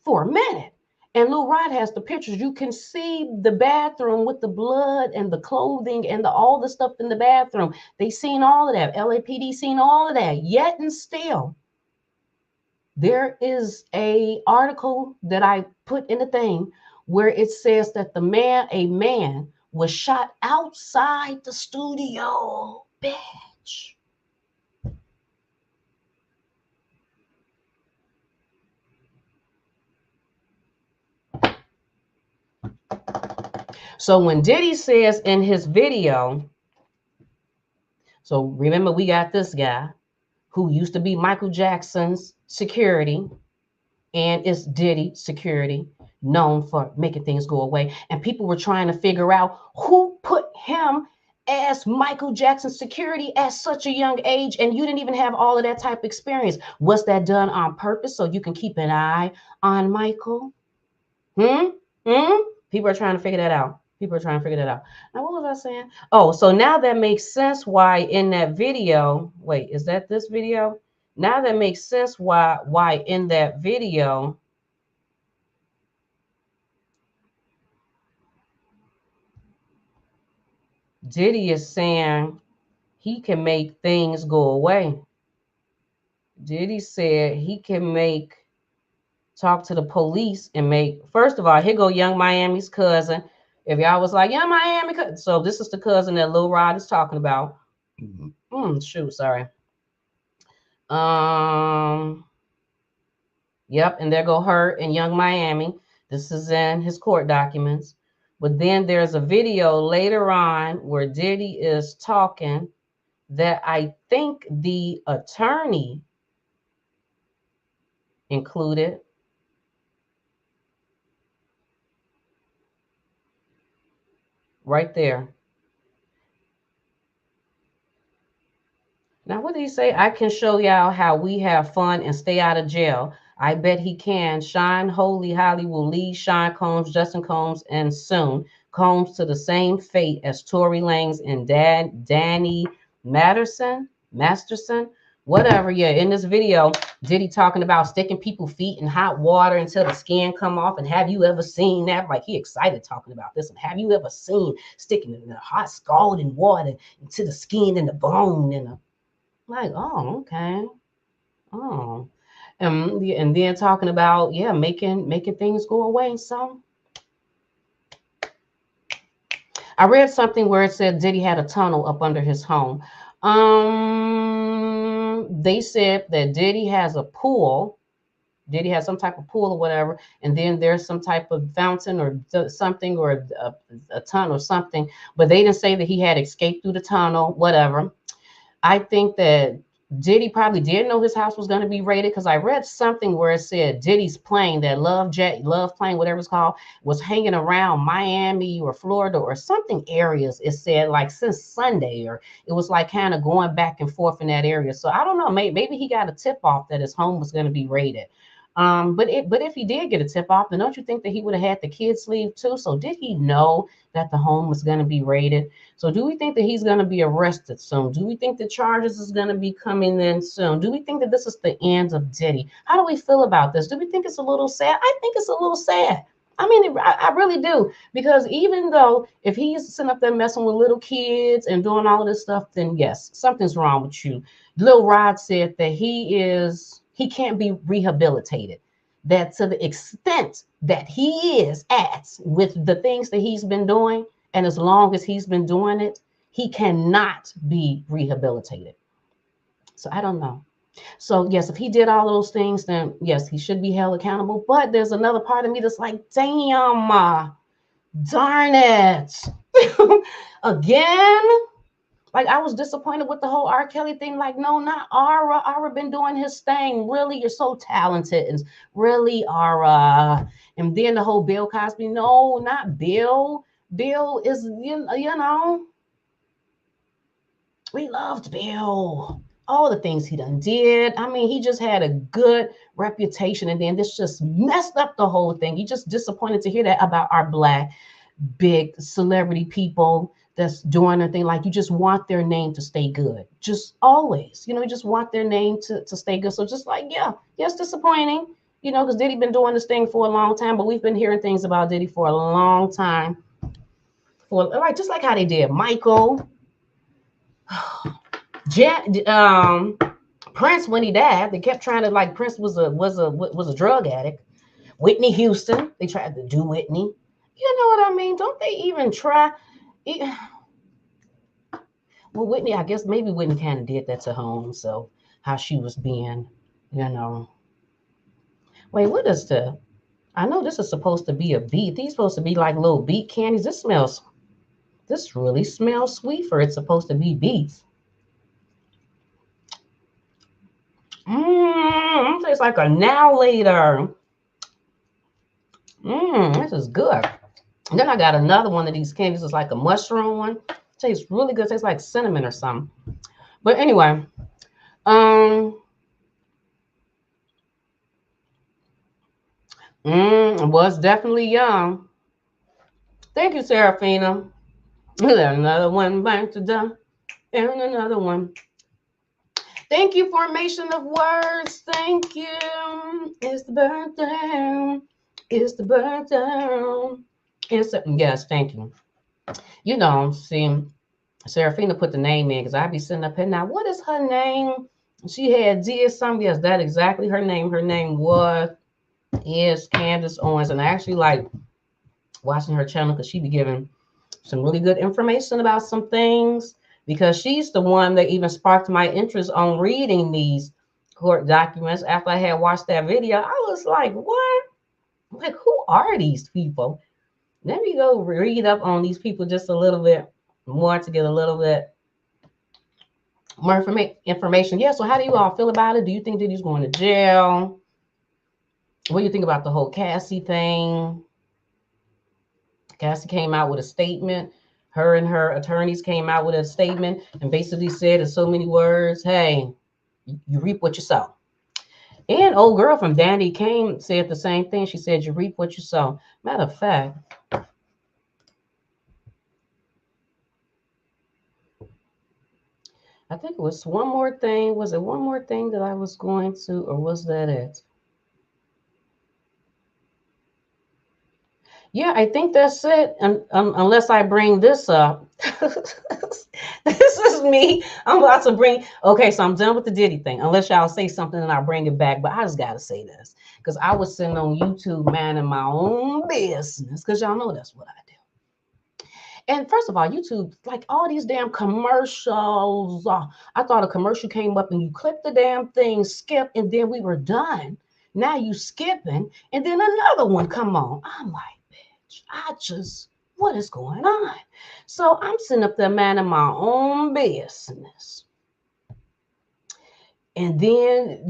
for a minute. And Lil Rod has the pictures. You can see the bathroom with the blood and the clothing and all the stuff in the bathroom. They seen all of that. LAPD seen all of that. Yet and still, there is a article that I put in the thing where it says that a man was shot outside the studio. Bitch. So when Diddy says in his video, so remember we got this guy who used to be Michael Jackson's security and is Diddy security, known for making things go away. And people were trying to figure out who put him as Michael Jackson's security at such a young age, and you didn't even have all of that type of experience. Was that done on purpose so you can keep an eye on Michael? People are trying to figure that out. Now, what was I saying? Oh, so now that makes sense why in that video, wait, is that this video? Now that makes sense why in that video, Diddy is saying he can make things go away. Diddy said he can talk to the police and first of all, here go Young Miami's cousin. If y'all was like, Young Miami, so this is the cousin that Lil Rod is talking about. Shoot, sorry. Yep, and there go her and Young Miami. This is in his court documents. But then there's a video later on where Diddy is talking that I think the attorney included. Right there. Now, what did he say? I can show y'all how we have fun and stay out of jail. I bet he can. Sean Holy Holly will lead Sean Combs, Justin Combs, and soon Combs to the same fate as Tory Lanez and Danny Masterson, whatever. Yeah, in this video, Diddy talking about sticking people's feet in hot water until the skin come off. And have you ever seen that? Like, he excited talking about this. And have you ever seen sticking in the hot scalding water into the skin and the bone and the like, oh, okay. Oh. And then talking about, yeah, making things go away. So I read something where it said Diddy had a tunnel up under his home. They said that Diddy has a pool. Diddy has some type of pool or whatever, and then there's some type of fountain or something or a tunnel or something. But they didn't say that he had escaped through the tunnel, whatever. I think that Diddy probably did know his house was going to be raided, because I read something where it said Diddy's plane, that love plane, whatever it's called, was hanging around Miami or Florida or something areas. It said like since Sunday, or it was like kind of going back and forth in that area. So I don't know, maybe he got a tip off that his home was going to be raided. But if he did get a tip off, then don't you think that he would have had the kids leave too? So did he know that the home was going to be raided? So do we think that he's going to be arrested soon? Do we think the charges is going to be coming in soon? Do we think that this is the end of Diddy? How do we feel about this? Do we think it's a little sad? I think it's a little sad. I mean, I really do. Because even though if he's sitting up there messing with little kids and doing all of this stuff, then yes, something's wrong with you. Lil Rod said that he can't be rehabilitated. That to the extent that he is at with the things that he's been doing, And as long as he's been doing it, he cannot be rehabilitated. So I don't know. So yes, if he did all those things, then yes, he should be held accountable. But there's another part of me that's like, damn, darn it. Again? Like I was disappointed with the whole R. Kelly thing. Like, no, not Ara. Ara been doing his thing. Really, you're so talented. And really, Ara. And then the whole Bill Cosby. No, not Bill. Bill is, you know, we loved Bill. All the things he done did. I mean, he just had a good reputation. And then this just messed up the whole thing. You just disappointed to hear that about our black big celebrity people that's doing a thing. Like you just want their name to stay good. Just always, you just want their name to stay good. So just like, yeah, it's disappointing, because Diddy been doing this thing for a long time, but we've been hearing things about Diddy for a long time. Just like how they did Michael, Prince when he died, they kept trying to like Prince was a drug addict. Whitney Houston, they tried to do Whitney. You know what I mean? Don't they even try? Well, Whitney, I guess maybe Whitney kind of did that to her own. So how she was being, you know. Wait, what is the? I know this is supposed to be a beet. These supposed to be like little beet candies. This really smells sweet for it's supposed to be beets. Tastes like a now later. This is good. And then I got another one of these candies. It's like a mushroom one. Tastes really good. Tastes like cinnamon or something. But anyway, was definitely young. Thank you, Serafina. Another one back to done. And another one. Thank you, formation of words. Thank you. It's the birthday. It's the birthday. Yes, thank you. See, Serafina put the name in because I'd be sitting up here. Now, what is her name? She had did something. Yes, that exactly her name. Her name is Candace Owens. And I actually like watching her channel because she be giving some really good information about some things because she's the one that even sparked my interest on reading these court documents. After I had watched that video, I was like, what? Like, who are these people? Let me go read up on these people just a little bit more to get a little bit more information. Yeah, so how do you all feel about it? Do you think that he's going to jail? What do you think about the whole Cassie thing? Cassie came out with a statement. Her and her attorneys came out with a statement and basically said in so many words, hey, you reap what you sow. And old girl from Dandy Kane said the same thing. She said, you reap what you sow. Matter of fact, I think it was one more thing. Was it one more thing that I was going to, or was that it? Yeah, I think that's it. Unless I bring this up. This is me. I'm about to bring. Okay, so I'm done with the Diddy thing. Unless y'all say something and I'll bring it back. But I just got to say this. Because I was sitting on YouTube minding my own business. Because y'all know that's what I do. And first of all, YouTube, like all these damn commercials. I thought a commercial came up and you click the damn thing, skip, and then we were done. Now you skipping, and then another one come on. I'm like, what is going on? So I'm sitting up there minding my own business. And then,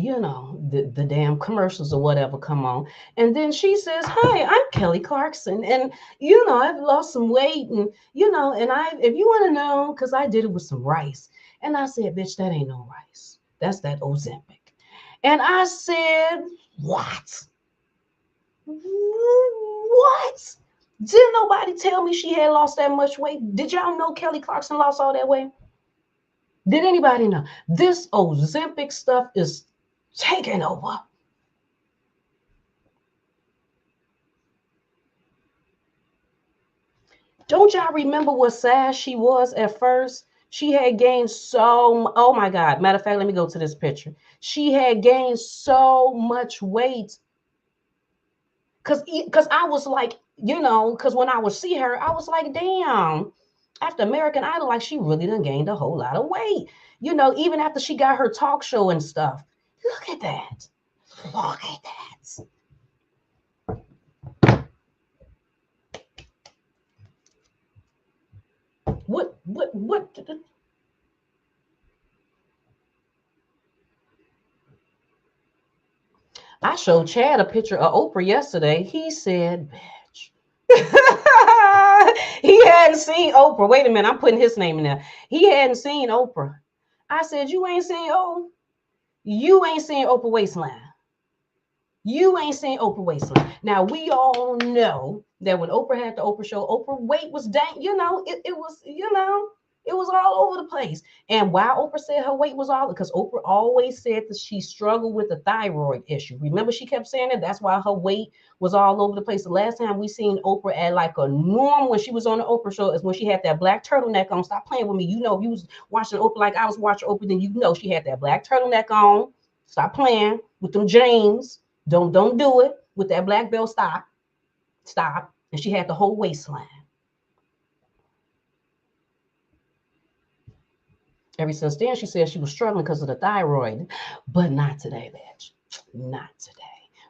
the damn commercials or whatever come on. And then she says, hi, I'm Kelly Clarkson. And, I've lost some weight. And, if you want to know, because I did it with some rice. And I said, bitch, that ain't no rice. That's that Ozempic. And I said, what? What? Didn't nobody tell me she had lost that much weight? Did y'all know Kelly Clarkson lost all that weight? Did anybody know? This Ozempic stuff is taking over. Don't y'all remember what size she was at first? She had gained oh my God. Matter of fact, let me go to this picture. She had gained so much weight. Because I was like, because when I would see her, I was like, damn, after American Idol, like she really done gained a whole lot of weight. Even after she got her talk show and stuff. Look at that. Look at that. What? I showed Chad a picture of Oprah yesterday. He said, bitch. He hadn't seen Oprah. Wait a minute, I'm putting his name in there. He hadn't seen Oprah. I said, you ain't seen Oprah waistline. You ain't seen Oprah waistline. Now we all know that when Oprah had the Oprah show, Oprah weight was dang, it was all over the place. And why Oprah said her weight was all, because Oprah always said that she struggled with a thyroid issue. Remember, she kept saying that. That's why her weight was all over the place. The last time we seen Oprah at like a norm when she was on the Oprah show is when she had that black turtleneck on. Stop playing with me. If you was watching Oprah like I was watching Oprah, then she had that black turtleneck on. Stop playing with them jeans. Don't do it with that black belt. Stop. And she had the whole waistline. Ever since then, she said she was struggling because of the thyroid, but not today, bitch. Not today.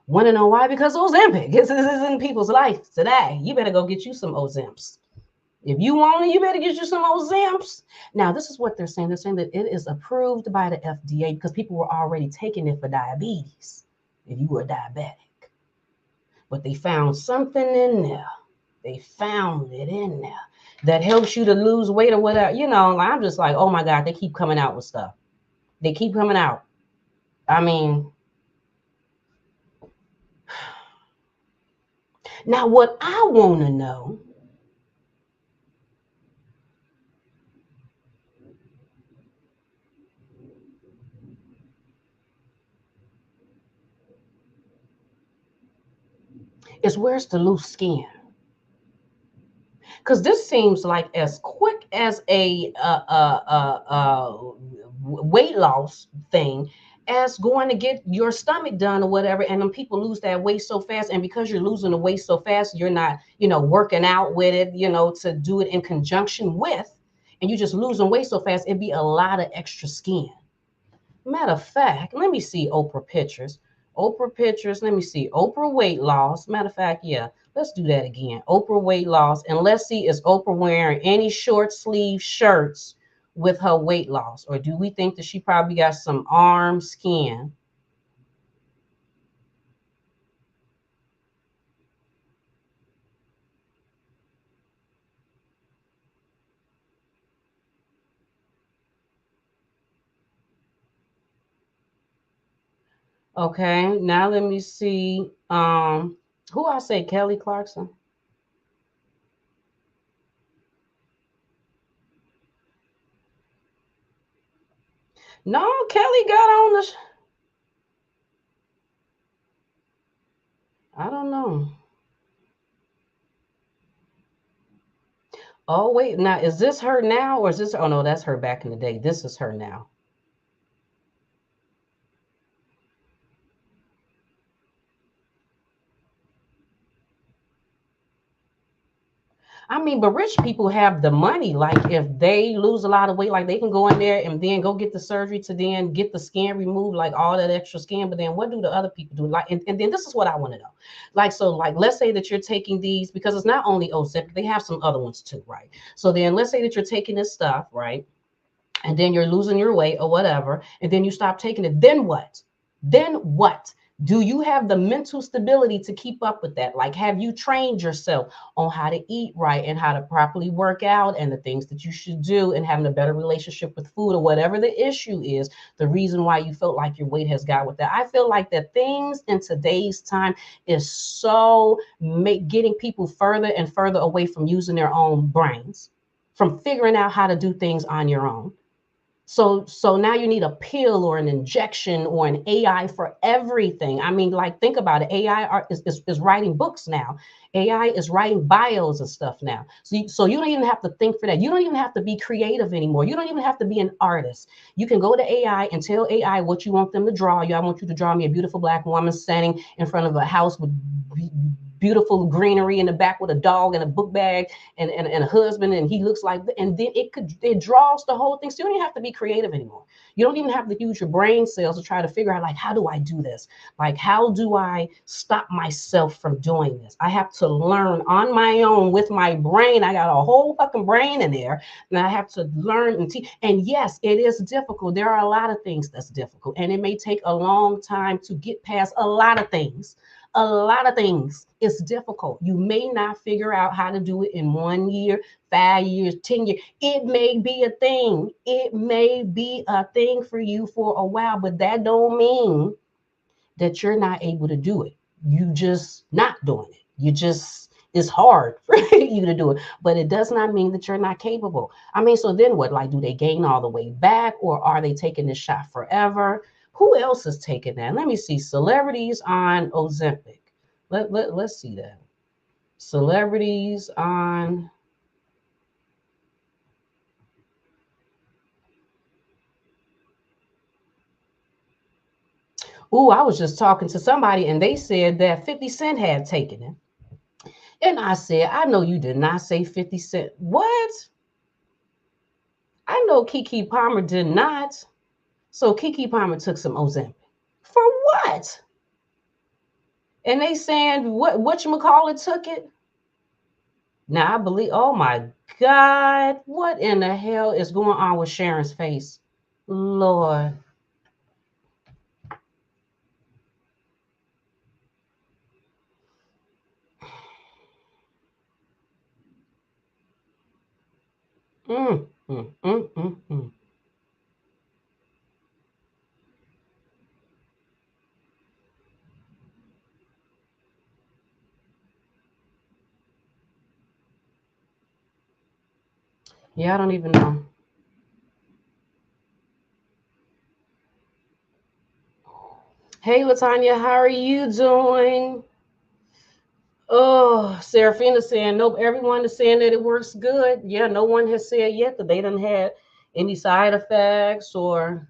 Want to know why? Because Ozempic is in people's life today. You better go get you some Ozemps. If you want it, you better get you some Ozemps. Now, this is what they're saying. They're saying that it is approved by the FDA because people were already taking it for diabetes. If you were diabetic. But they found something in there. They found it in there that helps you to lose weight or whatever. I'm just like, oh my God, they keep coming out with stuff. They keep coming out. I mean, now what I want to know is where's the loose skin? Because this seems like as quick as a weight loss thing as going to get your stomach done or whatever, and then people lose that weight so fast, and because you're losing the weight so fast, you're not working out with it to do it in conjunction with, and you're just losing weight so fast, it'd be a lot of extra skin. Matter of fact, let me see Oprah pictures. Oprah pictures. Let me see. Oprah weight loss. Matter of fact, yeah. Let's do that again. Oprah weight loss. And let's see, is Oprah wearing any short sleeve shirts with her weight loss? Or do we think that she probably got some arm skin? Okay, now let me see. Who I say, Kelly Clarkson? No, Kelly got on the. I don't know. Oh wait, now is this her now or is this? Oh no, that's her back in the day. This is her now. I mean, but rich people have the money. Like if they lose a lot of weight, like they can go in there and then go get the surgery to then get the skin removed, like all that extra skin. But then what do the other people do? Like, and then this is what I want to know. Like, so like let's say that you're taking these because it's not only Ozempic, they have some other ones too, right? So then let's say that you're taking this stuff, right? And then you're losing your weight or whatever, and then you stop taking it, then what? Then what? Do you have the mental stability to keep up with that? Like, have you trained yourself on how to eat right and how to properly work out and the things that you should do and having a better relationship with food or whatever the issue is, the reason why you felt like your weight has got with that? I feel like that things in today's time is so getting people further and further away from using their own brains, from figuring out how to do things on your own. So now you need a pill or an injection or an AI for everything. I mean, like think about it. AI is writing books now, AI is writing bios and stuff now. So you don't even have to think for that. You don't even have to be creative anymore. You don't even have to be an artist. You can go to AI and tell AI what you want them to draw you. I want you to draw me a beautiful black woman standing in front of a house with beautiful greenery in the back with a dog and a book bag and a husband, and he looks like, and then it draws the whole thing. So you don't even have to be creative anymore. You don't even have to use your brain cells to try to figure out, like, how do I do this? Like, how do I stop myself from doing this? I have to learn on my own with my brain. I got a whole fucking brain in there, and I have to learn and teach. And yes, it is difficult. There are a lot of things that's difficult, and it may take a long time to get past a lot of things. A lot of things. It's difficult. You may not figure out how to do it in 1 year, 5 years, 10 years. It may be a thing. It may be a thing for you for a while, but that don't mean that you're not able to do it. You just not doing it. You just, it's hard for you to do it, but it does not mean that you're not capable. I mean, so then what? Like, do they gain all the way back, or are they taking this shot forever? Who else is taking that? Let me see. Celebrities on Ozempic. Let's see that. Celebrities on. Ooh, I was just talking to somebody and they said that 50 Cent had taken it. And I said, I know you did not say 50 Cent. What? I know Keke Palmer did not. So Keke Palmer took some Ozempic. For what? And they saying whatchamacallit took it? Now I believe, oh my God, what in the hell is going on with Sharon's face? Lord. Mm, mm, mm, mm, mm. Yeah, I don't even know. Hey, Latanya, how are you doing? Oh, Serafina saying nope. Everyone is saying that it works good. Yeah, no one has said yet that they didn't have any side effects, or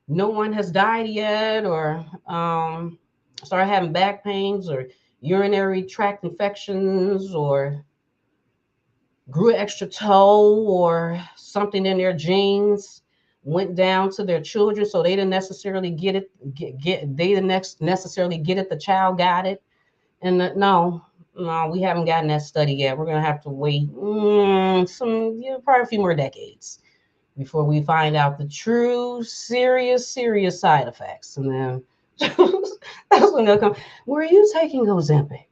no one has died yet, or started having back pains or urinary tract infections, or grew an extra toe, or something in their genes went down to their children, so they didn't necessarily get it. They didn't necessarily get it. The child got it, and no, no, we haven't gotten that study yet. We're gonna have to wait probably a few more decades before we find out the true, serious side effects, and then that's when they'll come. Were you taking Ozempic?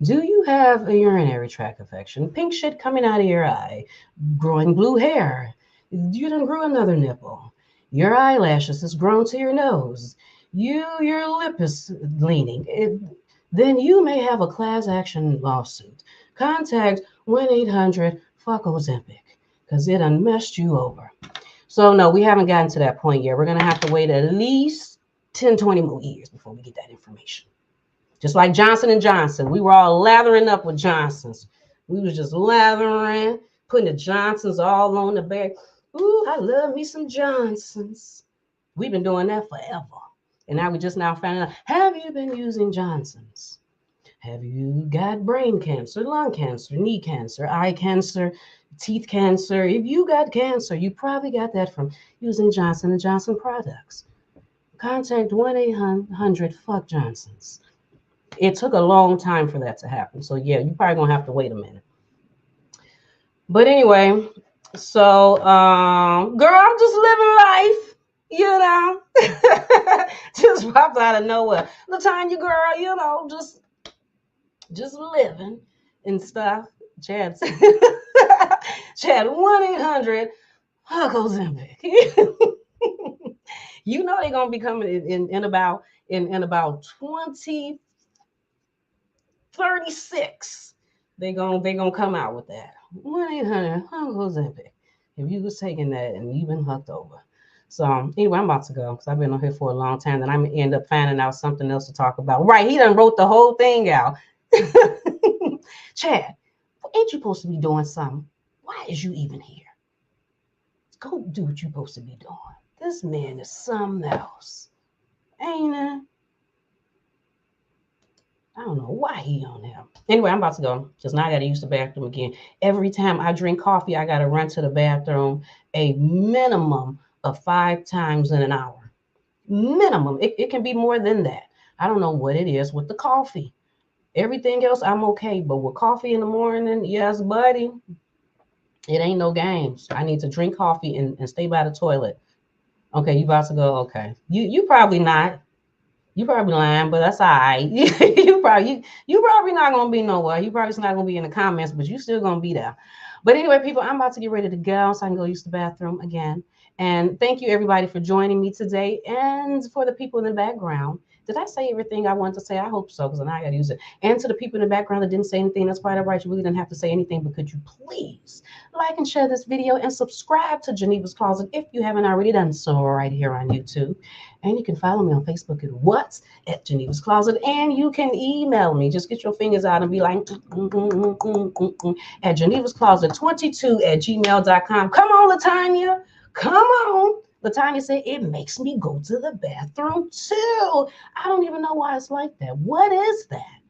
Do you have a urinary tract infection? Pink shit coming out of your eye, growing blue hair. You done grew another nipple. Your eyelashes has grown to your nose. Your lip is leaning. Then you may have a class action lawsuit. Contact 1-800 fuck Ozempic, because it done messed you over. So no, we haven't gotten to that point yet. We're gonna have to wait at least 10, 20 more years before we get that information. Just like Johnson and Johnson, we were all lathering up with Johnsons. We was just lathering, putting the Johnsons all on the back. Ooh, I love me some Johnsons. We've been doing that forever. And now we just now finding out, have you been using Johnsons? Have you got brain cancer, lung cancer, knee cancer, eye cancer, teeth cancer? If you got cancer, you probably got that from using Johnson & Johnson products. Contact 1-800-FUCK-JOHNSONS. It took a long time for that to happen. So yeah, you probably gonna have to wait a minute. But anyway, so girl, I'm just living life, you know. Just popped out of nowhere. Latanya, girl, you know, just living and stuff. Chad Chad 1-800 Hug Ozempic. You know they're gonna be coming in about in about 2036. They gonna come out with that. 1-800 Hug Ozempic. If you was taking that and you've been hooked over. So anyway, I'm about to go because I've been on here for a long time. Then I'm gonna end up finding out something else to talk about. Right, he done wrote the whole thing out. Chad, ain't you supposed to be doing something? Why is you even here? Go do what you supposed to be doing. This man is something else. Ain't it? I don't know why he on him. Anyway, I'm about to go because now I got to use the bathroom again. Every time I drink coffee, I got to run to the bathroom a minimum of 5 times in an hour. Minimum. It can be more than that. I don't know what it is with the coffee. Everything else, I'm okay. But with coffee in the morning, yes, buddy, it ain't no games. I need to drink coffee and stay by the toilet. Okay, you about to go? Okay. You probably not. You probably lying, but that's all right. You probably not gonna be nowhere. You probably not gonna be in the comments, but you still gonna be there. But anyway, people, I'm about to get ready to go so I can go use the bathroom again. And thank you everybody for joining me today. And for the people in the background, did I say everything I wanted to say? I hope so, because now I gotta use it. And to the people in the background that didn't say anything, that's quite all right. You really didn't have to say anything, but could you please like and share this video and subscribe to Genevas Closet if you haven't already done so right here on YouTube. And you can follow me on Facebook at what? At Genevas Closet. And you can email me. Just get your fingers out and be like, at Genevas Closet 22 at gmail.com. Come on, Latanya. Come on. Latanya said, it makes me go to the bathroom too. I don't even know why it's like that. What is that?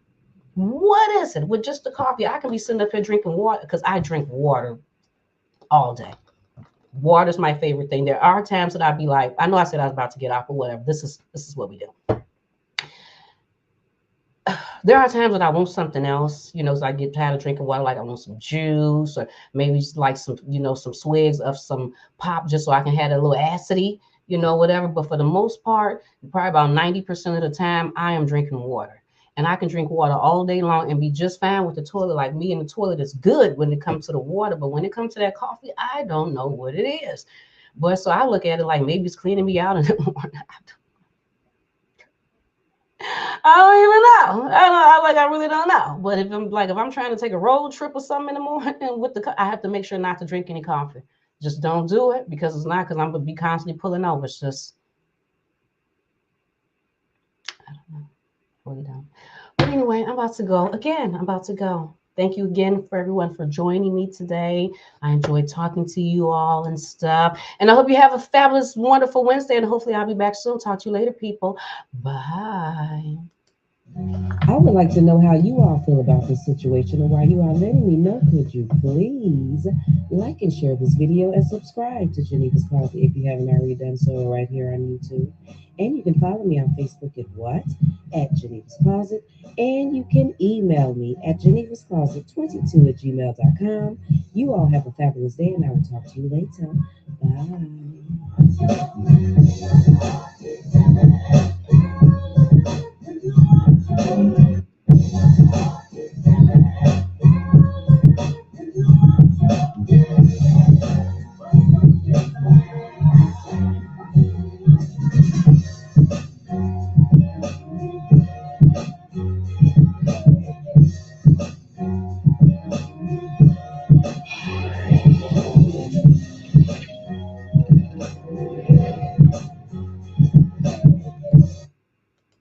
What is it? With just the coffee, I can be sitting up here drinking water because I drink water all day. Water's my favorite thing. There are times that I'd be like, I know I said I was about to get off, but whatever. This is what we do. There are times that I want something else, so I get tired of drinking water, like I want some juice or maybe just like some, some swigs of some pop just so I can have a little acidity, whatever. But for the most part, probably about 90% of the time, I am drinking water. And I can drink water all day long and be just fine with the toilet. Like me and the toilet is good when it comes to the water. But when it comes to that coffee, I don't know what it is. But so I look at it like maybe it's cleaning me out in the morning. I don't even know. I really don't know. But if I'm trying to take a road trip or something in the morning with I have to make sure not to drink any coffee. Just don't do it because it's not because I'm gonna be constantly pulling over. It's just I don't know. Really don't. But anyway, I'm about to go. Again, I'm about to go. Thank you again for everyone for joining me today. I enjoyed talking to you all and stuff. And I hope you have a fabulous, wonderful Wednesday. And hopefully I'll be back soon. Talk to you later, people. Bye. I would like to know how you all feel about this situation, and while you are letting me know, could you please like and share this video and subscribe to Genevas Closet if you haven't already done so right here on YouTube. And you can follow me on Facebook at what? At Genevas Closet. And you can email me at genevascloset22 at gmail.com. You all have a fabulous day, and I will talk to you later. Bye.